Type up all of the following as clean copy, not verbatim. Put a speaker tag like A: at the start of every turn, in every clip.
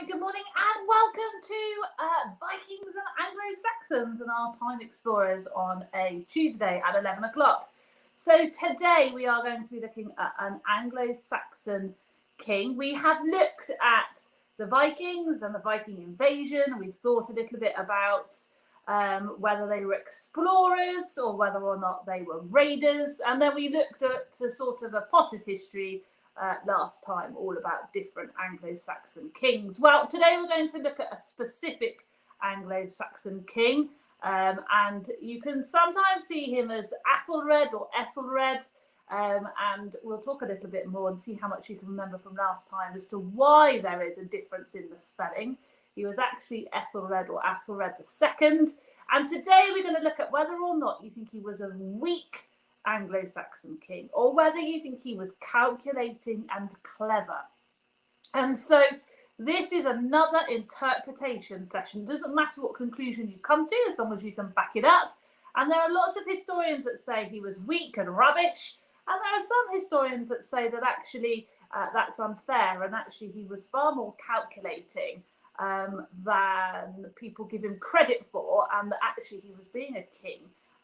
A: Good morning, and welcome to Vikings and Anglo-Saxons and our Time Explorers on a Tuesday at 11 o'clock. So today we are going to be looking at an Anglo-Saxon king. We have looked at the Vikings and the Viking invasion, and we've thought a little bit about whether they were explorers or whether or not they were raiders, and then we looked at sort of a potted history last time, all about different Anglo-Saxon kings. Well, today we're going to look at a specific Anglo-Saxon king, and you can sometimes see him as Athelred or Æthelred, and we'll talk a little bit more and see how much you can remember from last time as to why there is a difference in the spelling. He was actually Ethelred or Athelred II, and today we're going to look at whether or not you think he was a weak Anglo-Saxon king, or whether you think he was calculating and clever. And so this is another interpretation session. It doesn't matter what conclusion you come to, as long as you can back it up. And there are lots of historians that say he was weak and rubbish, and there are some historians that say that actually that's unfair, and actually he was far more calculating than people give him credit for, and that actually he was being a king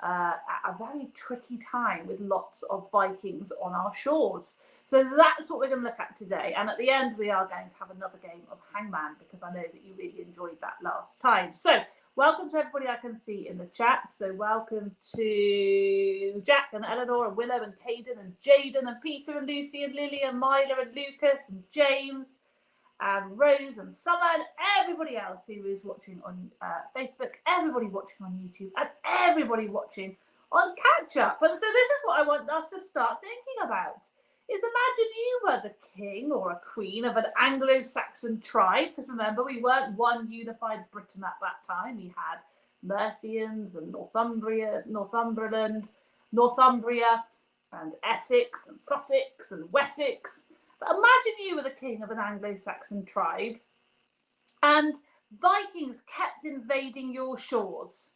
A: at a very tricky time with lots of Vikings on our shores. So that's what we're going to look at today. And at the end, we are going to have another game of Hangman, because I know that you really enjoyed that last time. So welcome to everybody I can see in the chat. So welcome to Jack and Eleanor and Willow and Caden and Jaden and Peter and Lucy and Lily and Myla and Lucas and James and Rose and Summer and everybody else who is watching on Facebook, everybody watching on YouTube, and everybody watching on Catch Up. And so this is what I want us to start thinking about, is imagine you were the king or a queen of an Anglo-Saxon tribe, because remember, we weren't one unified Britain at that time. We had Mercians and Northumbria, and Essex and Sussex and Wessex. But imagine you were the king of an Anglo-Saxon tribe, and Vikings kept invading your shores.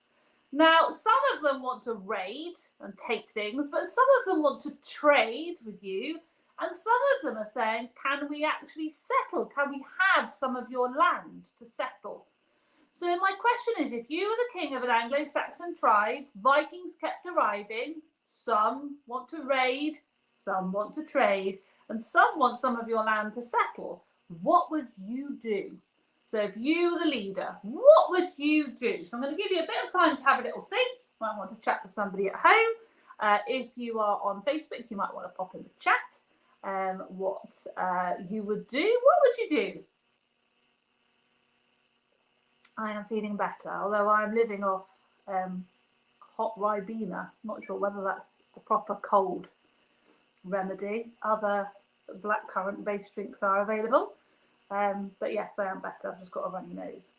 A: Now, some of them want to raid and take things, but some of them want to trade with you, and some of them are saying, can we actually settle? Can we have some of your land to settle? So my question is, if you were the king of an Anglo-Saxon tribe, Vikings kept arriving, some want to raid, some want to trade, and some want some of your land to settle, what would you do? So if you were the leader, what would you do? So I'm going to give you a bit of time to have a little think. You might want to chat with somebody at home. If you are on Facebook, you might want to pop in the chat what you would do. What would you do? I am feeling better, although I'm living off hot Ribena. Not sure whether that's the proper cold remedy. Other blackcurrant based drinks are available, but yes, I am better. I've just got a runny nose.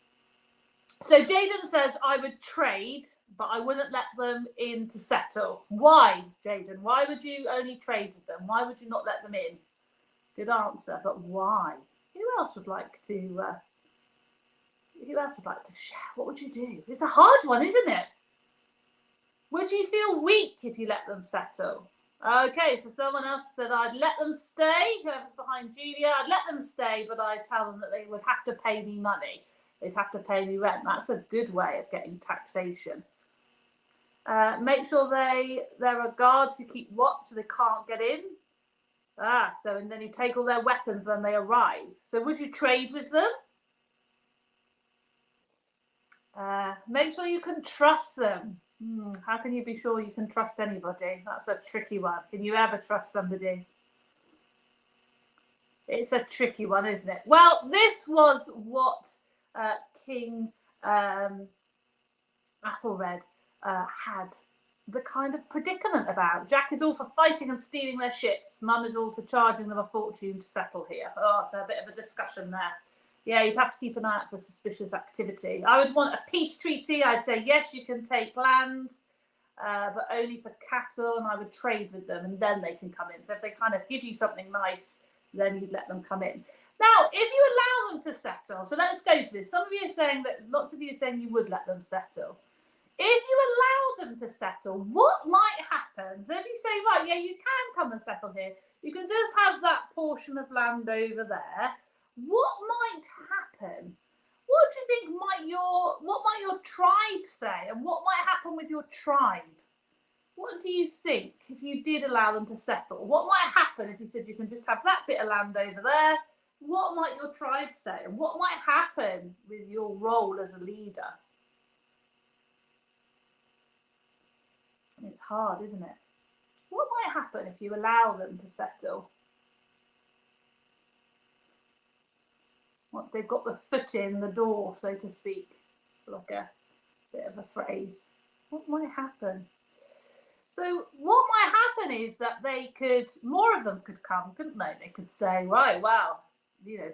A: So Jaden says, I would trade, but I wouldn't let them in to settle. Why, Jaden? Why would you only trade with them? Why would you not let them in? Good answer, but why? Who else would like to share? What would you do? It's a hard one, isn't it? Would you feel weak if you let them settle? Okay, so someone else said, I'd let them stay. Whoever's behind Julia, I'd let them stay, but I'd tell them that they would have to pay me money. They'd have to pay me rent. That's a good way of getting taxation. Make sure there are guards who keep watch so they can't get in. And then you take all their weapons when they arrive. So would you trade with them? Make sure you can trust them. How can you be sure you can trust anybody? That's a tricky one. Can you ever trust somebody? It's a tricky one, isn't it? Well, this was what King Athelred had the kind of predicament about. Jack is all for fighting and stealing their ships. Mum is all for charging them a fortune to settle here. Oh, so a bit of a discussion there. Yeah, you'd have to keep an eye out for suspicious activity. I would want a peace treaty. I'd say, yes, you can take land, but only for cattle, and I would trade with them, and then they can come in. So if they kind of give you something nice, then you'd let them come in. Now, if you allow them to settle, so let's go for this. Some of you are saying that, lots of you are saying you would let them settle. If you allow them to settle, what might happen? So if you say, right, yeah, you can come and settle here, you can just have that portion of land over there. What might happen? What do you think what might your tribe say, and what might happen with your tribe? What do you think if you did allow them to settle? What might happen if you said you can just have that bit of land over there? What might your tribe say, and what might happen with your role as a leader? It's hard, isn't it? What might happen if you allow them to settle? Once they've got the foot in the door, so to speak. It's like a bit of a phrase. What might happen? So what might happen is that more of them could come, couldn't they? They could say, right, wow,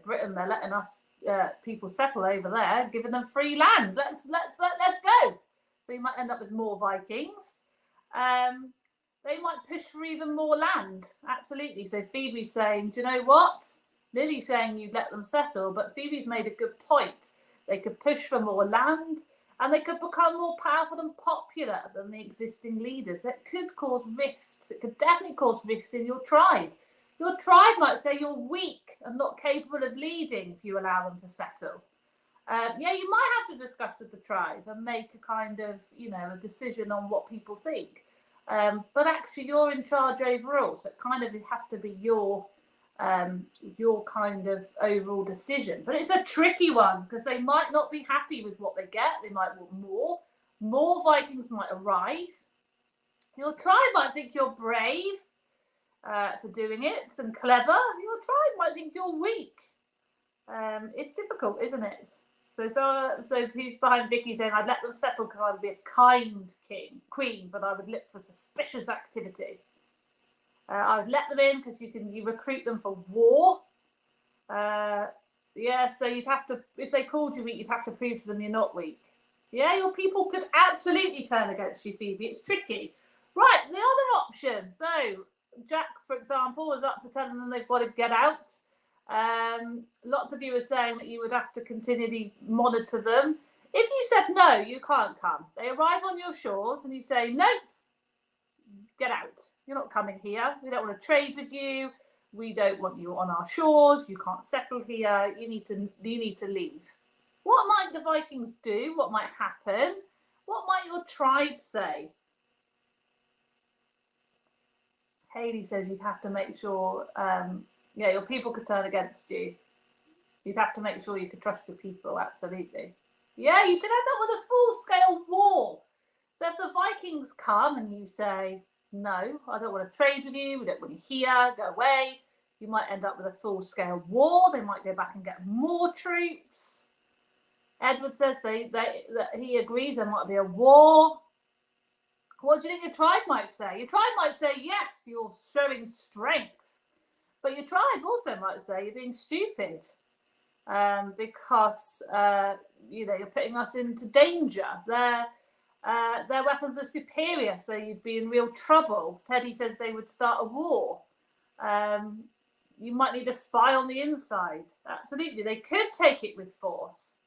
A: Britain, they're letting us people settle over there, giving them free land. Let's go. So you might end up with more Vikings. They might push for even more land. Absolutely. So Phoebe's saying, do you know what? Lily's saying you'd let them settle, but Phoebe's made a good point. They could push for more land, and they could become more powerful and popular than the existing leaders. It could cause rifts. It could definitely cause rifts in your tribe. Your tribe might say you're weak and not capable of leading if you allow them to settle. You might have to discuss with the tribe and make a kind of, a decision on what people think. But actually, you're in charge overall, so it has to be your kind of overall decision. But it's a tricky one because they might not be happy with what they get. They might want more. More Vikings might arrive. Your tribe might think you're brave for doing it and clever. Your tribe might think you're weak. It's difficult, isn't it? So who's behind Vicky saying, I'd let them settle because I would be a kind queen, but I would look for suspicious activity. I would let them in because you recruit them for war. So you'd have to, if they called you weak, you'd have to prove to them you're not weak. Yeah, your people could absolutely turn against you, Phoebe. It's tricky. Right, the other option. So Jack, for example, was up for telling them they've got to get out. Lots of you are saying that you would have to continually monitor them. If you said no, you can't come. They arrive on your shores and you say, nope, get out. You're not coming here. We don't want to trade with you. We don't want you on our shores. You can't settle here. You need to leave. What might the Vikings do? What might happen? What might your tribe say? Hayley says you'd have to make sure, your people could turn against you. You'd have to make sure you could trust your people, absolutely. Yeah, you could end up with a full-scale war. So if the Vikings come and you say, no, I don't want to trade with you, we don't want you here, go away, you might end up with a full-scale war. They might go back and get more troops. Edward says that he agrees there might be a war. What do you think your tribe might say? Your tribe might say, yes, you're showing strength. But your tribe also might say you're being stupid because, you're putting us into danger. Their weapons are superior, so you'd be in real trouble. Teddy says they would start a war. You might need a spy on the inside. Absolutely, they could take it with force.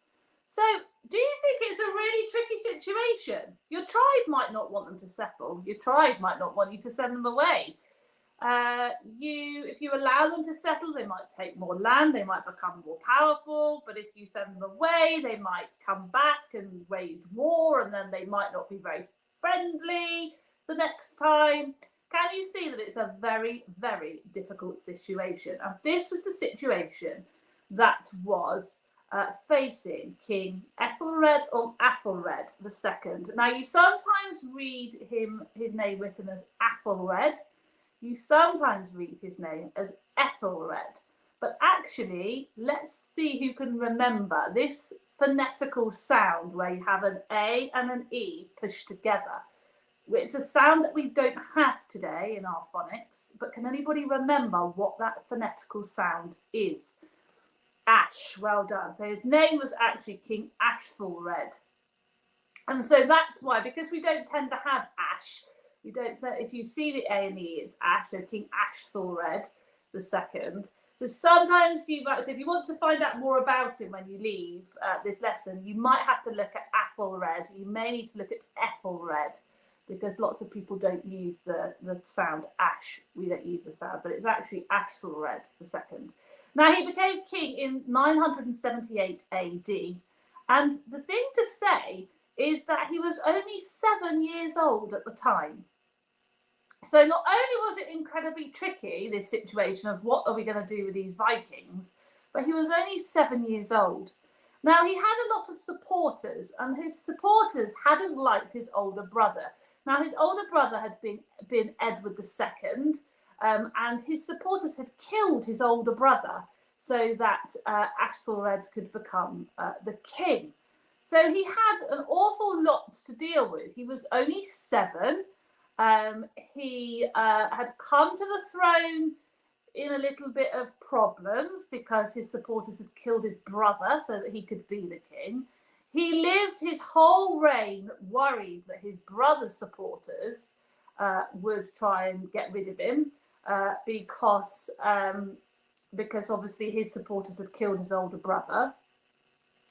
A: So, do you think it's a really tricky situation? Your tribe might not want them to settle. Your tribe might not want you to send them away. If you allow them to settle, they might take more land. They might become more powerful. But if you send them away, they might come back and wage war, and then they might not be very friendly the next time. Can you see that it's a very, very difficult situation? And this was the situation that was facing King Ethelred or Athelred II. Now, you sometimes read his name written as Athelred. You sometimes read his name as Æthelred. But actually, let's see who can remember this phonetical sound where you have an A and an E pushed together. It's a sound that we don't have today in our phonics, but can anybody remember what that phonetical sound is? Ash, well done. So his name was actually King Æthelred. And so that's why, because we don't tend to have Ash, we don't say, if you see the A and E, it's Ash, so King Æthelred II. So sometimes so if you want to find out more about him when you leave this lesson, you might have to look at Athelred. You may need to look at Ethelred, because lots of people don't use the sound Ash. We don't use the sound, but it's actually Æthelred II. Now, he became king in 978 AD. And the thing to say is that he was only 7 years old at the time. So not only was it incredibly tricky, this situation of what are we going to do with these Vikings, but he was only 7 years old. Now, he had a lot of supporters, and his supporters hadn't liked his older brother. Now, his older brother had been Edward II, and his supporters had killed his older brother so that Æthelred could become the king. So he had an awful lot to deal with. He was only 7. He had come to the throne in a little bit of problems because his supporters had killed his brother so that he could be the king. He lived his whole reign worried that his brother's supporters would try and get rid of him because obviously his supporters had killed his older brother.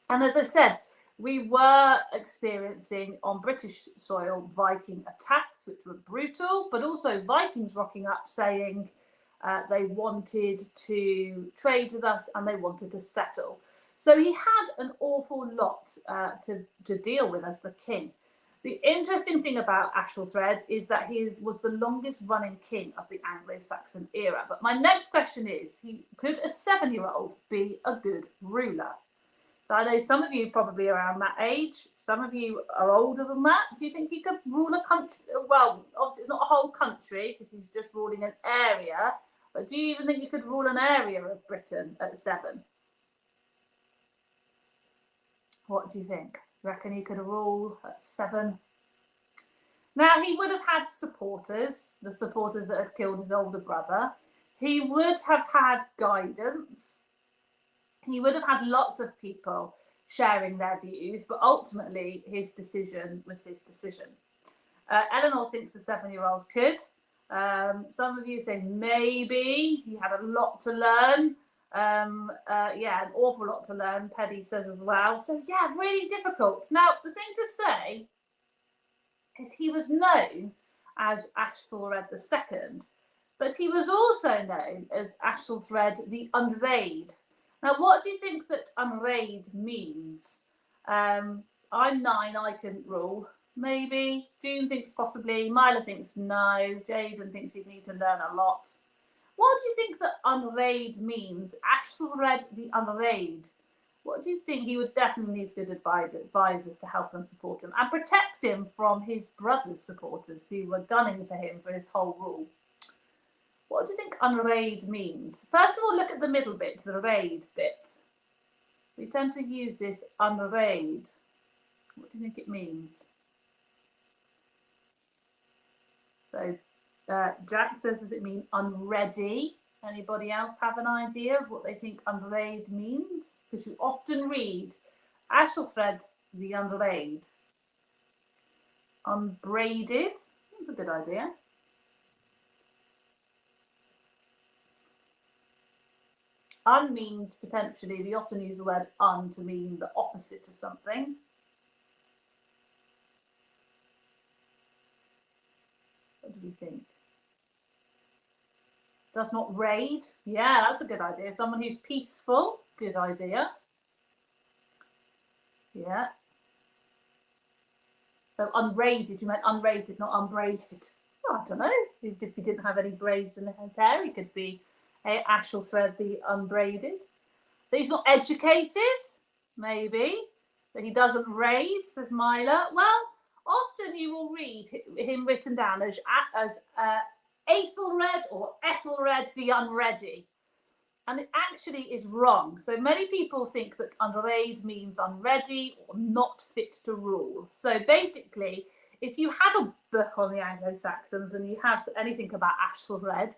A: And as I said, we were experiencing on British soil Viking attacks, which were brutal, but also Vikings rocking up saying they wanted to trade with us and they wanted to settle. So he had an awful lot to deal with as the king. The interesting thing about Æthelred is that he was the longest running king of the Anglo-Saxon era. But my next question is, could a 7-year-old be a good ruler? So I know some of you probably around that age. Some of you are older than that. Do you think he could rule a country? Well, obviously it's not a whole country because he's just ruling an area. But do you even think you could rule an area of Britain at 7? What do you think? Do you reckon he could rule at 7? Now, he would have had supporters, the supporters that had killed his older brother. He would have had guidance. He would have had lots of people sharing their views, but ultimately his decision was his decision. Eleanor thinks a 7-year-old could. Some of you say maybe he had a lot to learn. Yeah, an awful lot to learn, Paddy says as well. So yeah, really difficult. Now, the thing to say is he was known as Æthelred II, but he was also known as Æthelred the Unrayed. Now, what do you think that unrayed means? I'm 9, I couldn't rule. Maybe. June thinks possibly. Myla thinks no. Jaden thinks he'd need to learn a lot. What do you think that unrayed means? Æthelred the Unrayed. What do you think? He would definitely need good advisors to help and support him and protect him from his brother's supporters who were gunning for him for his whole rule. What do you think unrayed means? First of all, look at the middle bit, the rayed bit. We tend to use this unrayed. What do you think it means? So Jack says, does it mean unready? Anybody else have an idea of what they think unrayed means? Because you often read Æthelred the Unrayed. Unbraided. That's a good idea. Un means potentially, we often use the word un to mean the opposite of something. What do we think? Does not raid. Yeah, that's a good idea. Someone who's peaceful. Good idea. Yeah. So unbraided, you meant unrated, not unbraided. Oh, I don't know. If he didn't have any braids in his hair, he could be Æthelred the Unbraided. That he's not educated, maybe. That he doesn't raid, says Myla. Well, often you will read him written down as Æthelred or Æthelred the Unready. And it actually is wrong. So many people think that unrayed means unready or not fit to rule. So basically, if you have a book on the Anglo-Saxons and you have anything about Æthelred,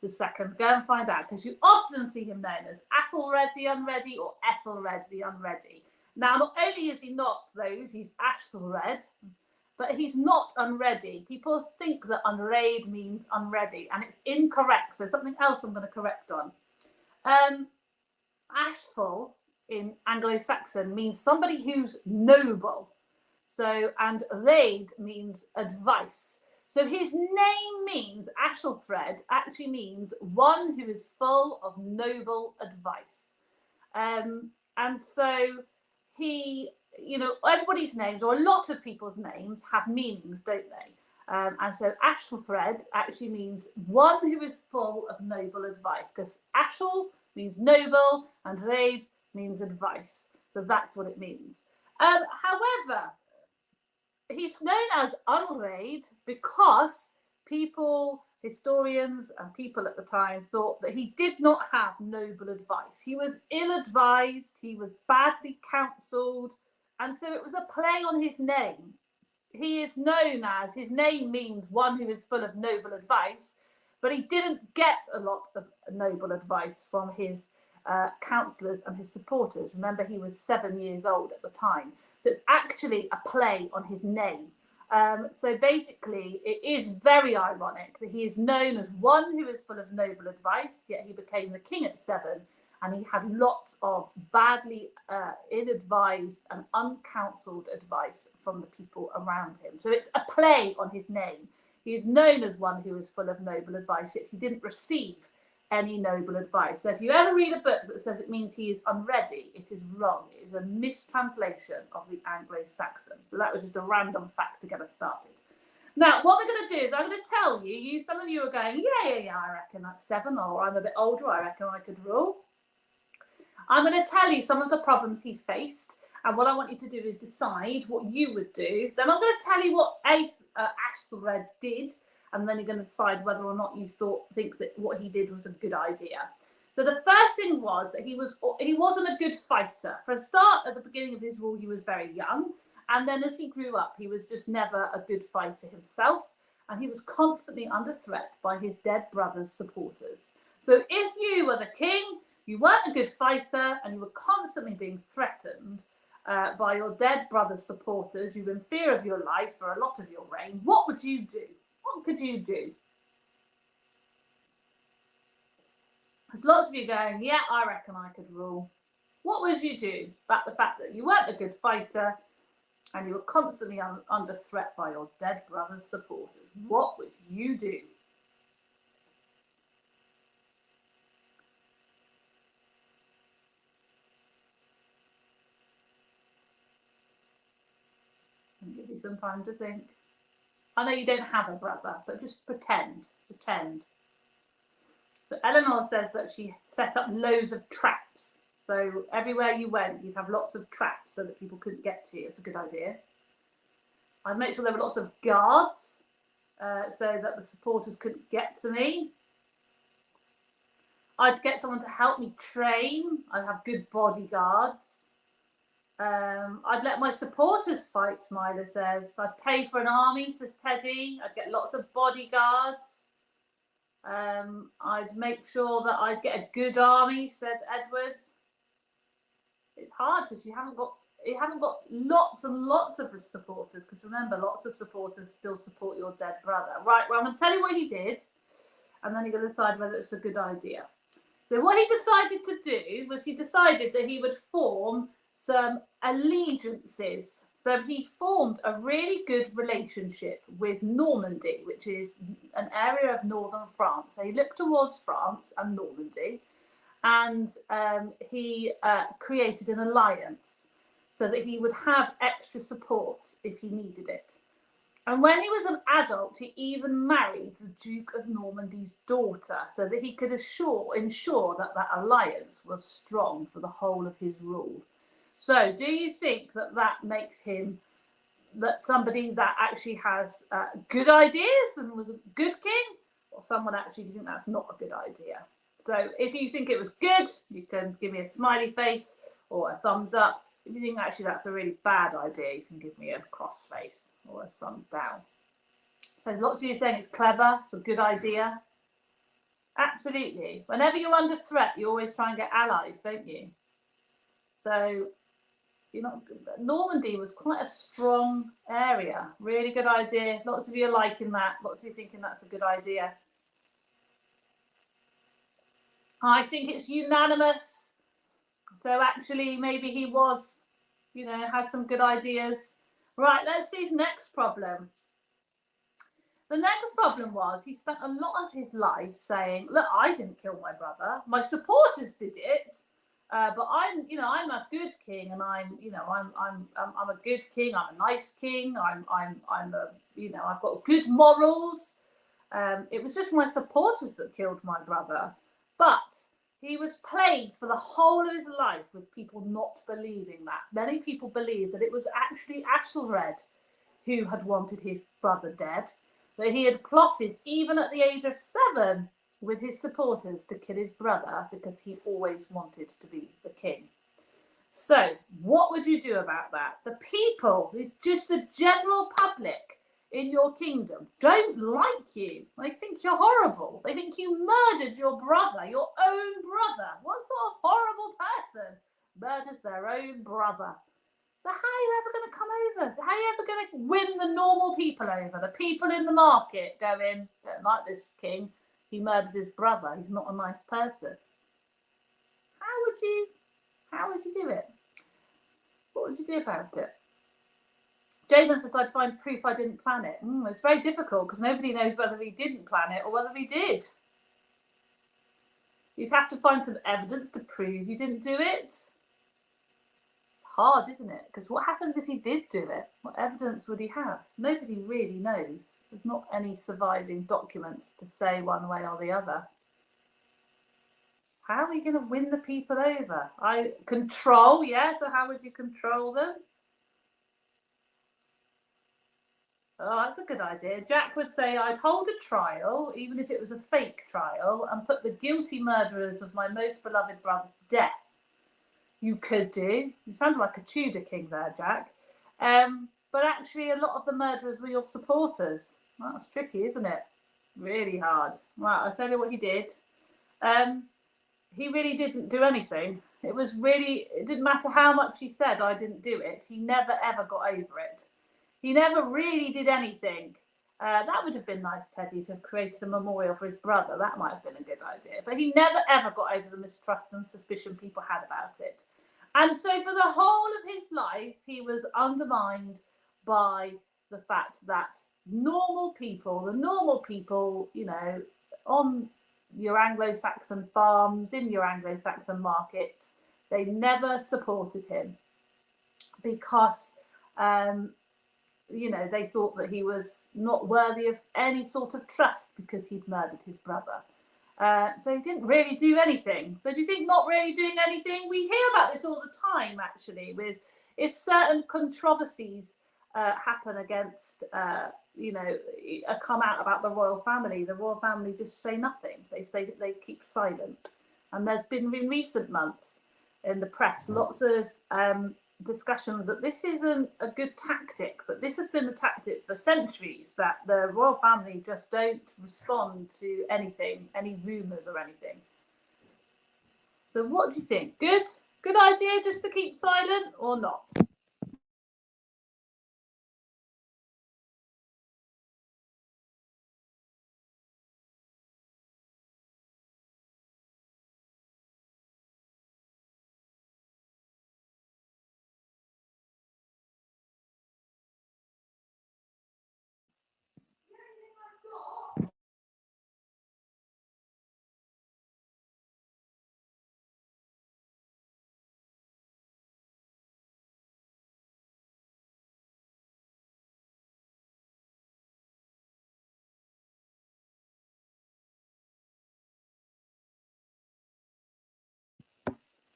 A: II. Go and find out, because you often see him known as Athelred the Unready or Æthelred the Unready. Now, not only is he not those, he's Æthelred, but he's not unready. People think that unread means unready, and it's incorrect. So something else I'm going to correct on. Ashful in Anglo-Saxon means somebody who's noble. So, and raid means advice. So his name means, Athelred actually means one who is full of noble advice. And so he, you know, everybody's names, or a lot of people's names, have meanings, don't they? And so Athelred actually means one who is full of noble advice, because Athel means noble and raid means advice. So that's what it means. However, he's known as unread because people, historians and people at the time, thought that he did not have noble advice. He was ill-advised, he was badly counselled, and so it was a play on his name. He is known as, his name means one who is full of noble advice, but he didn't get a lot of noble advice from his counsellors and his supporters. Remember, he was 7 years old at the time. So it's actually a play on his name. So basically, it is very ironic that he is known as one who is full of noble advice, yet he became the king at 7, and he had lots of badly ill-advised and uncounselled advice from the people around him. So it's a play on his name. He is known as one who is full of noble advice, yet he didn't receive any noble advice. So if you ever read a book that says it means he is unready, it is wrong. It is a mistranslation of the Anglo-Saxon. So that was just a random fact to get us started. Now, what we're going to do is I'm going to tell you, some of you are going, yeah, I reckon that's 7, or I'm a bit older, I reckon I could rule. I'm going to tell you some of the problems he faced, and what I want you to do is decide what you would do. Then I'm going to tell you what Æthelred did, and then you're going to decide whether or not you think that what he did was a good idea. So the first thing was that he wasn't a good fighter. For a start, at the beginning of his rule, he was very young, and then as he grew up, he was just never a good fighter himself, and he was constantly under threat by his dead brother's supporters. So if you were the king, you weren't a good fighter, and you were constantly being threatened by your dead brother's supporters, you were in fear of your life for a lot of your reign, what would you do? What could you do? There's lots of you going, yeah, I reckon I could rule. What would you do about the fact that you weren't a good fighter and you were constantly under threat by your dead brother's supporters? What would you do? I'll give you some time to think. I know you don't have a brother, but just pretend. So Eleanor says that she set up loads of traps. So everywhere you went, you'd have lots of traps so that people couldn't get to you. It's a good idea. I'd make sure there were lots of guards so that the supporters couldn't get to me. I'd get someone to help me train. I'd have good bodyguards. I'd let my supporters fight, Mila says. I'd pay for an army, says Teddy. I'd get lots of bodyguards. I'd make sure that I'd get a good army, said Edward. It's hard because you haven't got lots and lots of supporters, because remember, lots of supporters still support your dead brother. Right, well, I'm going to tell you what he did, and then you're going to decide whether it's a good idea. So what he decided to do was he decided that he would form some allegiances. So he formed a really good relationship with Normandy, which is an area of northern France. So he looked towards France and Normandy, and he created an alliance so that he would have extra support if he needed it. And when he was an adult, he even married the Duke of Normandy's daughter so that he could ensure that that alliance was strong for the whole of his rule. So do you think that that makes him somebody that actually has good ideas and was a good king, or someone actually, do you think that's not a good idea? So if you think it was good, you can give me a smiley face or a thumbs up. If you think actually that's a really bad idea, you can give me a cross face or a thumbs down. So lots of you saying it's clever, it's a good idea. Absolutely. Whenever you're under threat, you always try and get allies, don't you? So, you know, Normandy was quite a strong area. Really good idea. Lots of you are liking that. Lots of you thinking that's a good idea. I think it's unanimous. So actually, maybe he was, you know, had some good ideas. Right, let's see his next problem. The next problem was he spent a lot of his life saying, look, I didn't kill my brother. My supporters did it. But I'm, you know, I'm a good king, and I'm, you know, I'm a good king. I'm a nice king. I'm a, you know, I've got good morals. It was just my supporters that killed my brother. But he was plagued for the whole of his life with people not believing that. Many people believed that it was actually Æthelred who had wanted his brother dead, that he had plotted, even at the age of 7, with his supporters to kill his brother because he always wanted to be the king. So, what would you do about that? The people, just the general public in your kingdom, don't like you. They think you're horrible. They think you murdered your brother, your own brother. What sort of horrible person murders their own brother? So how are you ever going to come over? How are you ever going to win the normal people over? The people in the market going, don't like this king. He murdered his brother. He's not a nice person. How would you do it? What would you do about it? Jaden says, I'd find proof I didn't plan it. It's very difficult because nobody knows whether he didn't plan it or whether he did. You'd have to find some evidence to prove you didn't do it. It's hard, isn't it? Because what happens if he did do it? What evidence would he have? Nobody really knows. There's not any surviving documents to say one way or the other. How are we going to win the people over? Control, yeah, so how would you control them? Oh, that's a good idea. Jack would say, I'd hold a trial, even if it was a fake trial, and put the guilty murderers of my most beloved brother to death. You could do. You sound like a Tudor king there, Jack. But actually, a lot of the murderers were your supporters. That's tricky, isn't it? Really hard. Right, I'll tell you what he did. He really didn't do anything. It didn't matter how much he said, I didn't do it. He never, ever got over it. He never really did anything. That would have been nice, Teddy, to have created a memorial for his brother. That might have been a good idea. But he never, ever got over the mistrust and suspicion people had about it. And so for the whole of his life, he was undermined by the fact that the normal people, you know, on your Anglo-Saxon farms, in your Anglo-Saxon markets, they never supported him because, you know, they thought that he was not worthy of any sort of trust because he'd murdered his brother. So he didn't really do anything. So do you think not really doing anything? We hear about this all the time, actually, with if certain controversies happen against, you know, come out about the royal family just say nothing. They keep silent. And there's been in recent months in the press lots of discussions that this isn't a good tactic, but this has been the tactic for centuries, that the royal family just don't respond to anything, any rumours or anything. So what do you think? Good idea just to keep silent or not?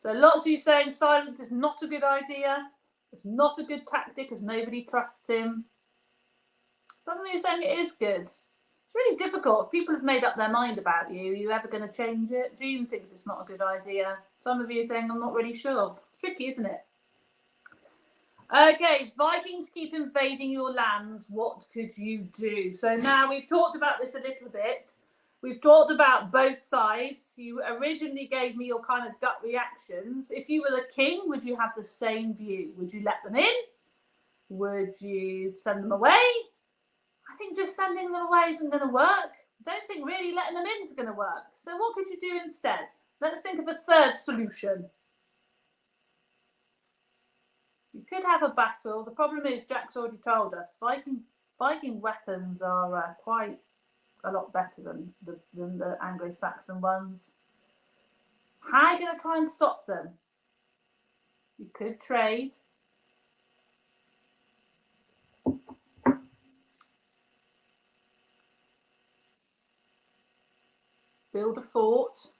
A: So lots of you saying silence is not a good idea. It's not a good tactic because nobody trusts him. Some of you are saying it is good. It's really difficult. If people have made up their mind about you, are you ever going to change it? Jean thinks it's not a good idea. Some of you are saying, I'm not really sure. It's tricky, isn't it? Okay, Vikings keep invading your lands. What could you do? So now we've talked about this a little bit. We've talked about both sides. You originally gave me your kind of gut reactions. If you were the king, would you have the same view? Would you let them in? Would you send them away? I think just sending them away isn't going to work. I don't think really letting them in is going to work. So what could you do instead? Let's think of a third solution. You could have a battle. The problem is, Jack's already told us, Viking weapons are quite a lot better than the Anglo-Saxon ones. How are you going to try and stop them? You could trade. Build a fort.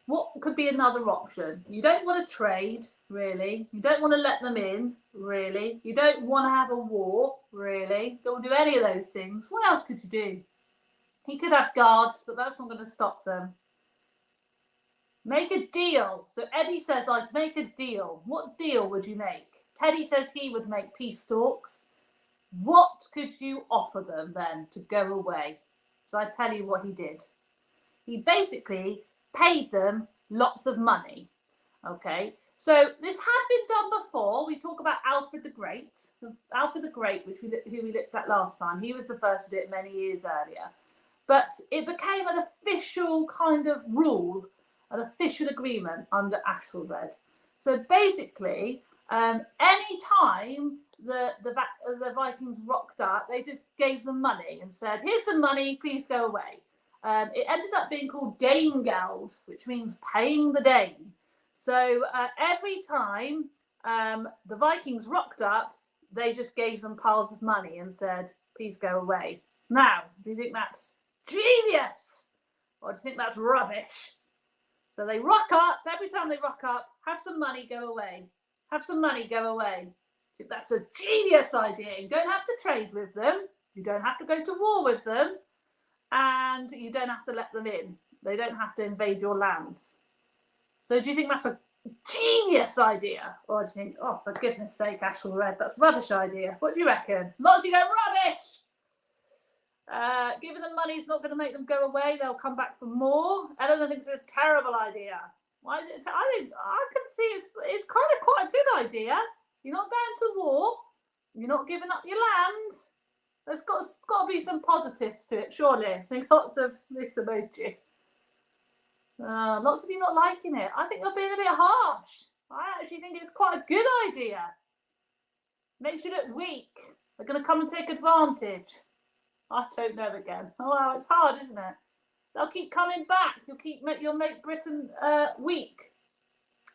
A: What could be another option? You don't want to trade, really. You don't want to let them in, really. You don't want to have a war, really. Don't want to do any of those things. What else could you do? You could have guards, but that's not going to stop them. Make a deal. So Eddie says, I'd make a deal. What deal would you make? Teddy says he would make peace talks. What could you offer them then to go away? So I tell you what he did. He basically paid them lots of money. Okay, so this had been done before. We talk about Æthelred the Great. Æthelred the Great, who we looked at last time. He was the first to do it many years earlier. But it became an official kind of rule, an official agreement under Athelred. So basically, any time the Vikings rocked up, they just gave them money and said, here's some money, please go away. It ended up being called Danegeld, which means paying the Dane. So every time the Vikings rocked up, they just gave them piles of money and said, please go away. Now, do you think that's genius? Or do you think that's rubbish? So they rock up, every time they rock up, have some money, go away. Have some money, go away. I think that's a genius idea. You don't have to trade with them. You don't have to go to war with them. And you don't have to let them in. They don't have to invade your lands. So do you think that's a genius idea? Or do you think, oh, for goodness sake, Æthelred, that's a rubbish idea? What do you reckon? Lots of you go, rubbish! Giving them money is not going to make them go away. They'll come back for more. Eleanor thinks it's a terrible idea. Why is it? I can see it's kind of quite a good idea. You're not going to war. You're not giving up your land. There's got to be some positives to it, surely. I think lots of this emoji. Lots of you not liking it. I think they're being a bit harsh. I actually think it's quite a good idea. Makes you look weak. They're going to come and take advantage. I don't know again. Oh, well, it's hard, isn't it? They'll keep coming back. You'll make Britain weak.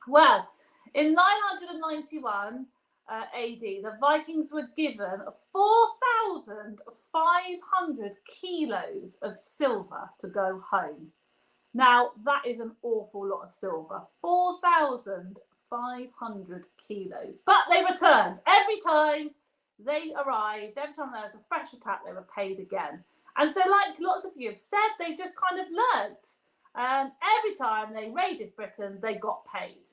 A: Well, in 991 AD, the Vikings were given 4,500 kilos of silver to go home. Now, that is an awful lot of silver. 4,500 kilos. But they returned. Every time they arrived, every time there was a fresh attack, they were paid again. And so, like lots of you have said, they just kind of learnt. Every time they raided Britain, they got paid.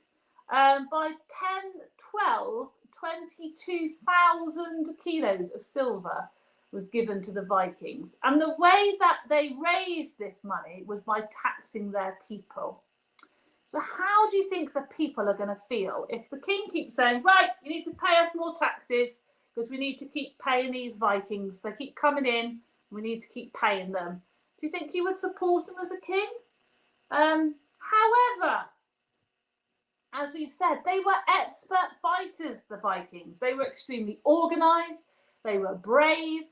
A: By 1012, 22,000 kilos of silver was given to the Vikings. And the way that they raised this money was by taxing their people. So how do you think the people are going to feel if the king keeps saying, right, you need to pay us more taxes because we need to keep paying these Vikings. They keep coming in. We need to keep paying them. Do you think he would support him as a king? However, as we've said, they were expert fighters, the Vikings. They were extremely organised. They were brave.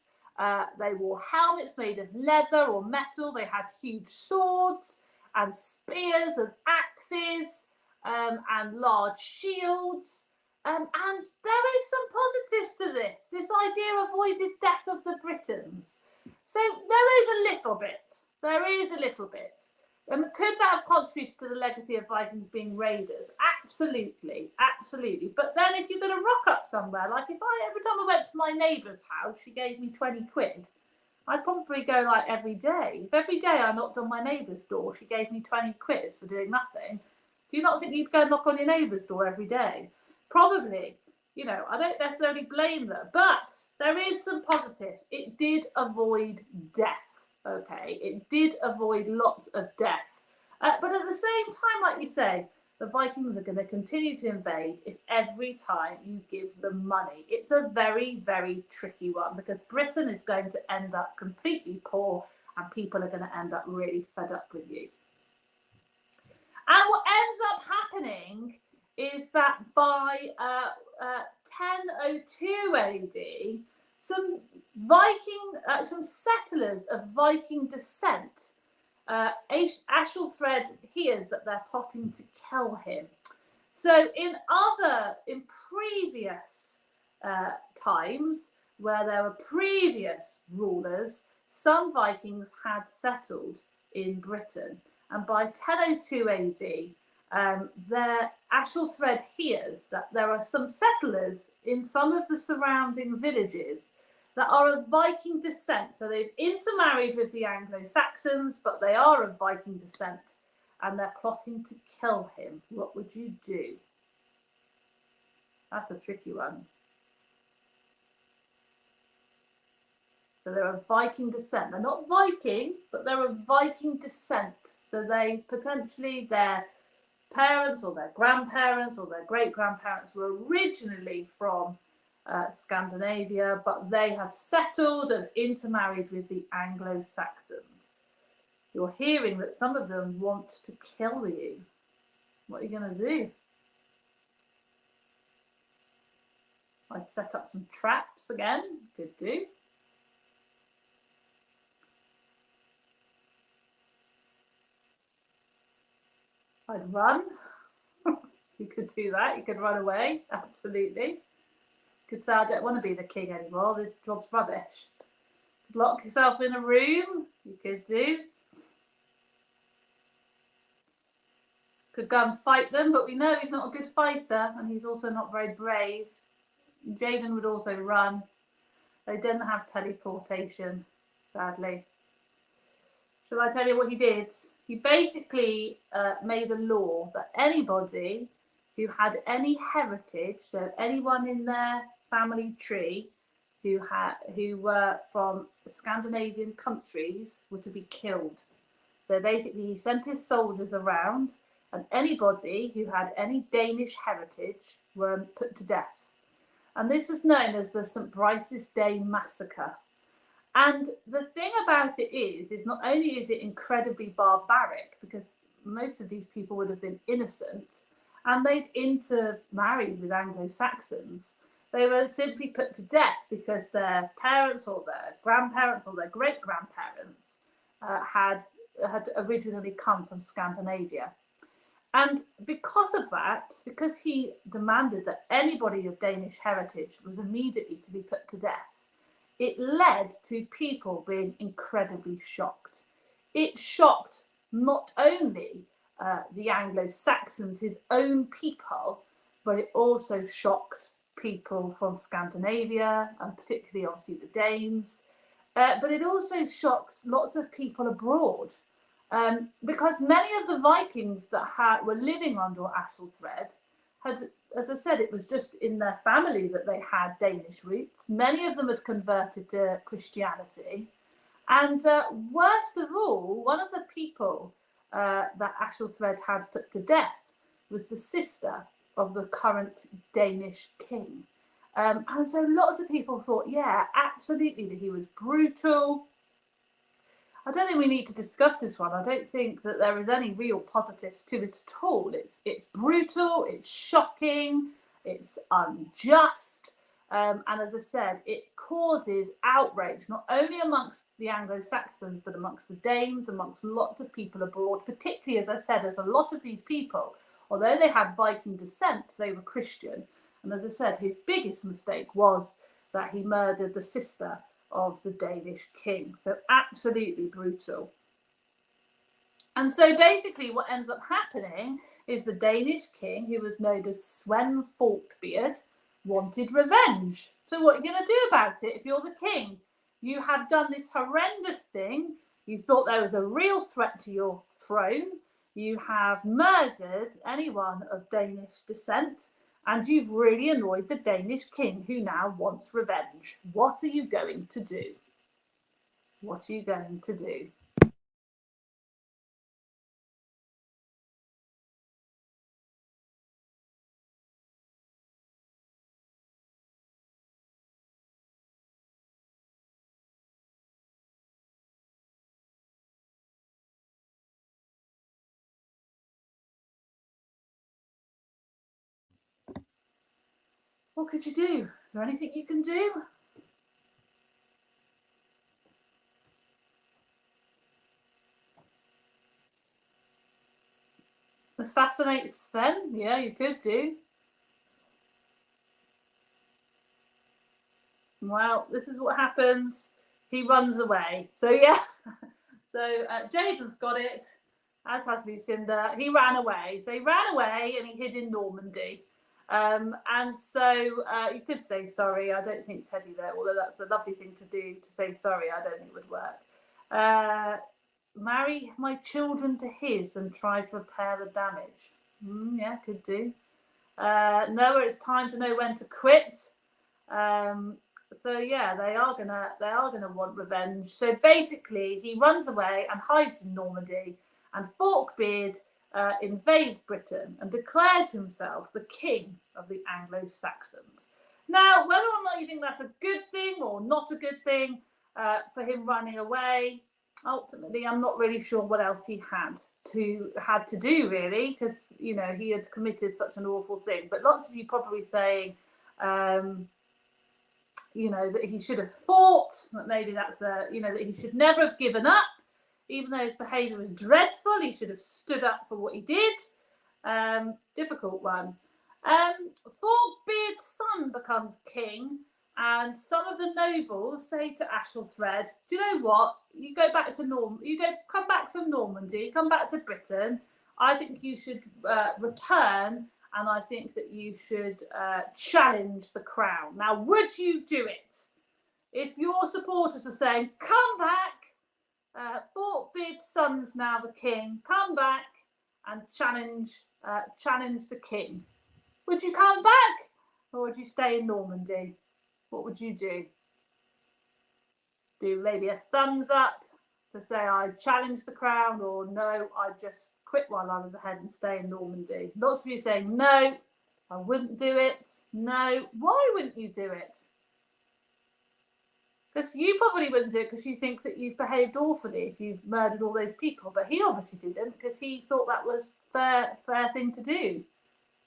A: They wore helmets made of leather or metal. They had huge swords and spears and axes and large shields. And there is some positives to this. This idea avoided death of the Britons. So there is a little bit. There is a little bit. Could that have contributed to the legacy of Vikings being raiders? Absolutely, absolutely. But then if you're going to rock up somewhere, like every time I went to my neighbour's house, she gave me 20 quid, I'd probably go like every day. If every day I knocked on my neighbour's door, she gave me 20 quid for doing nothing, do you not think you'd go knock on your neighbour's door every day? Probably. you know, I don't necessarily blame them, but there is some positives. It did avoid death, okay? It did avoid lots of death. But at the same time, like you say, the Vikings are going to continue to invade if every time you give them money. It's a very, very tricky one because Britain is going to end up completely poor and people are going to end up really fed up with you. And what ends up happening is that by 1002 AD, some settlers of Viking descent, Æthelred hears that they're plotting to kill him. So in previous times, where there were previous rulers, some Vikings had settled in Britain. And by 1002 AD, Æthelred hears that there are some settlers in some of the surrounding villages that are of Viking descent. So they've intermarried with the Anglo-Saxons, but they are of Viking descent, and they're plotting to kill him. What would you do? That's a tricky one. So they're of Viking descent. They're not Viking, but they're of Viking descent. So they potentially, their parents or their grandparents or their great-grandparents were originally from Scandinavia, but they have settled and intermarried with the Anglo-Saxons. You're hearing that some of them want to kill you. What are you going to do? I'd set up some traps again. Could do. I'd run. You could do that. You could run away. Absolutely. You could say, I don't want to be the king anymore. This job's rubbish. Could lock yourself in a room. You could do. Could go and fight them, but we know he's not a good fighter and he's also not very brave. Jaden would also run. They didn't have teleportation, sadly. Shall I tell you what he did? He basically made a law that anybody who had any heritage, so anyone in their family tree who were from Scandinavian countries, were to be killed. So basically he sent his soldiers around, and anybody who had any Danish heritage were put to death. And this was known as the St. Brice's Day Massacre. And the thing about it is not only is it incredibly barbaric, because most of these people would have been innocent, and they'd intermarried with Anglo-Saxons, they were simply put to death because their parents or their grandparents or their great-grandparents had originally come from Scandinavia. And because of that, because he demanded that anybody of Danish heritage was immediately to be put to death, it led to people being incredibly shocked. It shocked not only the Anglo-Saxons, his own people, but it also shocked people from Scandinavia, and particularly obviously the Danes. But it also shocked lots of people abroad. Because many of the Vikings that were living under Athelred had, as I said, it was just in their family that they had Danish roots. Many of them had converted to Christianity. And worst of all, one of the people that Athelred had put to death was the sister of the current Danish king. And so lots of people thought, yeah, absolutely, that he was brutal. I don't think we need to discuss this one. I don't think that there is any real positives to it at all. It's brutal, it's shocking, it's unjust, and as I said, it causes outrage, not only amongst the Anglo-Saxons, but amongst the Danes, amongst lots of people abroad, particularly, as I said, as a lot of these people, although they had Viking descent, they were Christian. And as I said, his biggest mistake was that he murdered the sister of the Danish king. So absolutely brutal. And so basically what ends up happening is the Danish king, who was known as Sven Forkbeard, wanted revenge. So what are you going to do about it if you're the king? You have done this horrendous thing. You thought there was a real threat to your throne. You have murdered anyone of Danish descent. and you've really annoyed the Danish king who now wants revenge. What are you going to do? What are you going to do? What could you do? Is there anything you can do? Assassinate Sven? Yeah, you could do. Well, this is what happens. He runs away. So, yeah. So, Jaden's got it, as has Lucinda. He ran away. So, he ran away and he hid in Normandy. And so you could say sorry. I don't think Teddy there, although that's a lovely thing to do, to say sorry, I don't think it would work. Marry my children to his and try to repair the damage. Yeah, could do. Noah, it's time to know when to quit. So yeah, they are gonna want revenge. So basically, he runs away and hides in Normandy, and Forkbeard invades Britain and declares himself the king of the Anglo-Saxons. Now, whether or not you think that's a good thing or not a good thing for him running away, ultimately, I'm not really sure what else he had to do, really, because he had committed such an awful thing. But lots of you probably saying, that he should have fought, that maybe that's that he should never have given up, even though his behaviour was dreadful. He should have stood up for what he did. Difficult one. Forkbeard's son becomes king, and some of the nobles say to Æthelred, "Do you know what? You go back to come back from Normandy, come back to Britain. I think you should return, and I think that you should challenge the crown." Now, would you do it? If your supporters were saying, "Come back, Forkbeard's son's now the king, come back and challenge the king," would you come back, or would you stay in Normandy? What would you do? Do maybe a thumbs up to say I challenge the crown, or no, I just quit while I was ahead and stay in Normandy? Lots of you saying no, I wouldn't do it. No, why wouldn't you do it? Because you probably wouldn't do it because you think that you've behaved awfully if you've murdered all those people, but he obviously didn't, because he thought that was fair thing to do.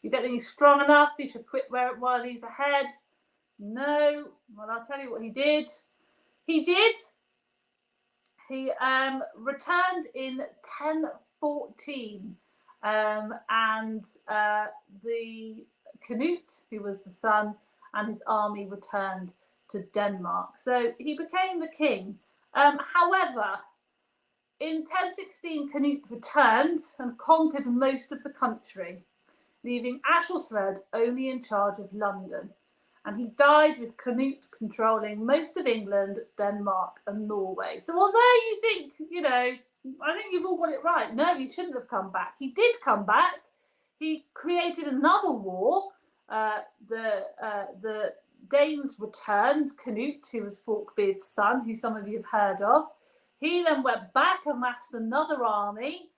A: You don't think he's strong enough? He should quit while he's ahead? No. Well, I'll tell you what he did. He returned in 1014, and the Canute, who was the son, and his army returned to Denmark. So he became the king. However, in 1016, Canute returned and conquered most of the country, leaving Æthelred only in charge of London. And he died with Canute controlling most of England, Denmark, and Norway. So although you think, I think you've all got it right. No, he shouldn't have come back. He did come back. He created another war. The Danes returned. Canute, who was Forkbeard's son, who some of you have heard of. He then went back, amassed another army,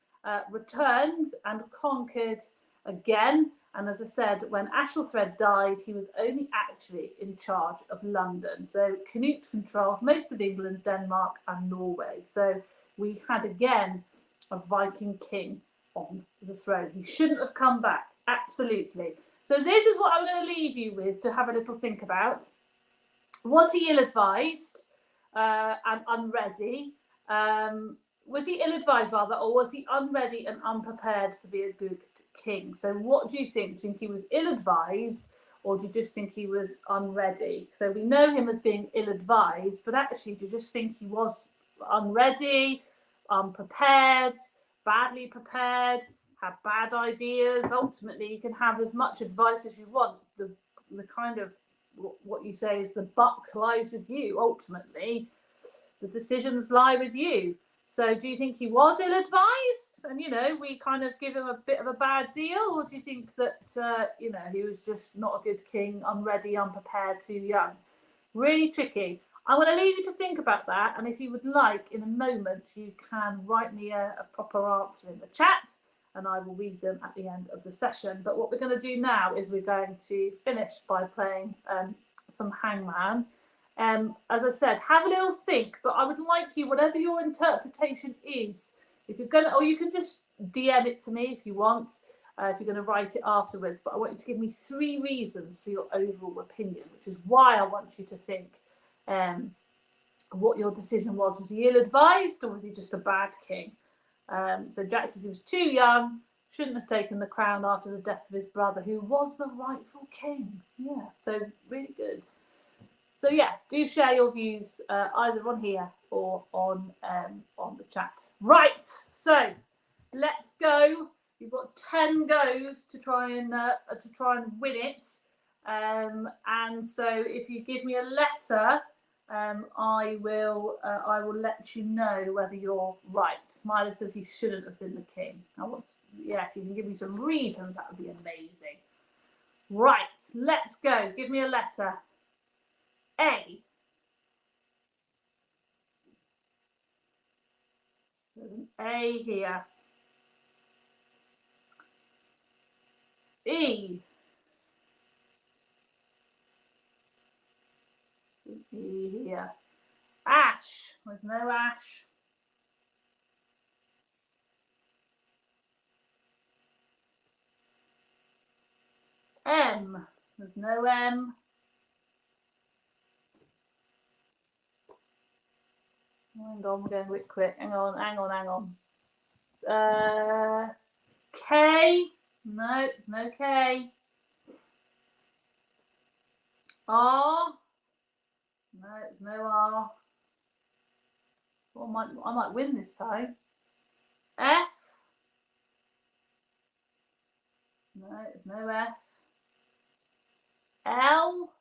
A: returned and conquered again. And as I said, when Æthelred died, he was only actually in charge of London. So Canute controlled most of England, Denmark, and Norway. So we had again a Viking king on the throne. He shouldn't have come back, absolutely. So this is what I'm going to leave you with to have a little think about. Was he ill-advised and unready? Was he ill-advised, rather, or was he unready and unprepared to be a good king? So what do you think? Do you think he was ill-advised, or do you just think he was unready? So we know him as being ill-advised, but actually do you just think he was unready, unprepared, badly prepared, had bad ideas? Ultimately, you can have as much advice as you want. The kind of what you say is the buck lies with you. Ultimately, the decisions lie with you. So do you think he was ill-advised and, you know, we kind of give him a bit of a bad deal? Or do you think that, you know, he was just not a good king, unready, unprepared, too young? Really tricky. I'm going to leave you to think about that. And if you would like, in a moment, you can write me a proper answer in the chat and I will read them at the end of the session. But what we're going to do now is we're going to finish by playing some Hangman. As I said, have a little think, but I would like you, whatever your interpretation is, if you're going to, or you can just DM it to me if you want, if you're going to write it afterwards, but I want you to give me 3 reasons for your overall opinion, which is why I want you to think what your decision was. Was he ill-advised or was he just a bad king? So Jack says he was too young, shouldn't have taken the crown after the death of his brother, who was the rightful king. Yeah, so really good. So yeah, do share your views either on here or on the chat. Right, so let's go. You've got 10 goes to try and win it. And so if you give me a letter, I will let you know whether you're right. Smiley says he shouldn't have been the king. Yeah, if you can give me some reasons, that would be amazing. Right, let's go. Give me a letter. A. There's an A here. E. E here. Ash. There's no ash. M. There's no M. Hang on, we're going a bit quick. Hang on. K. No, there's no K. R. No, there's no R. Well, I might win this time. F. No, there's no F. L.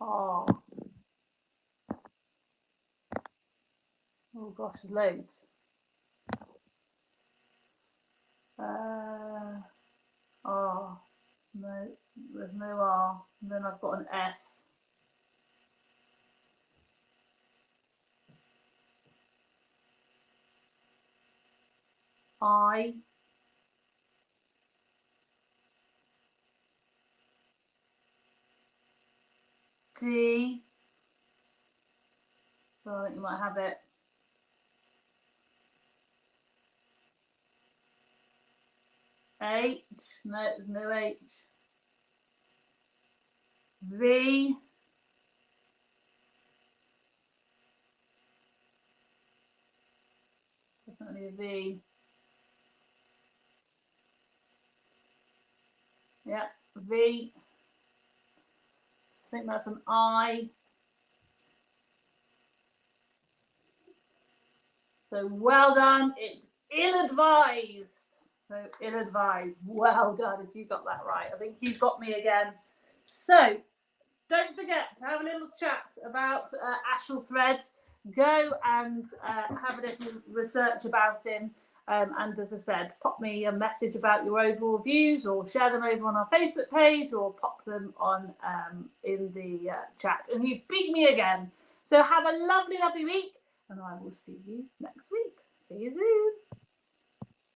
A: R. Oh gosh, there's loads. R. No, there's no R. And then I've got an S. I. D. So I think you might have it. H. No, there's no H. V. Definitely a V. Yeah, V. I think that's an I. So well done. It's ill-advised. So ill-advised. Well done if you got that right. I think you've got me again. So don't forget to have a little chat about Æthelred. Go and have a little research about him. And as I said, pop me a message about your overall views or share them over on our Facebook page or pop them on in the chat. And you beat me again. So have a lovely, lovely week and I will see you next week. See you soon.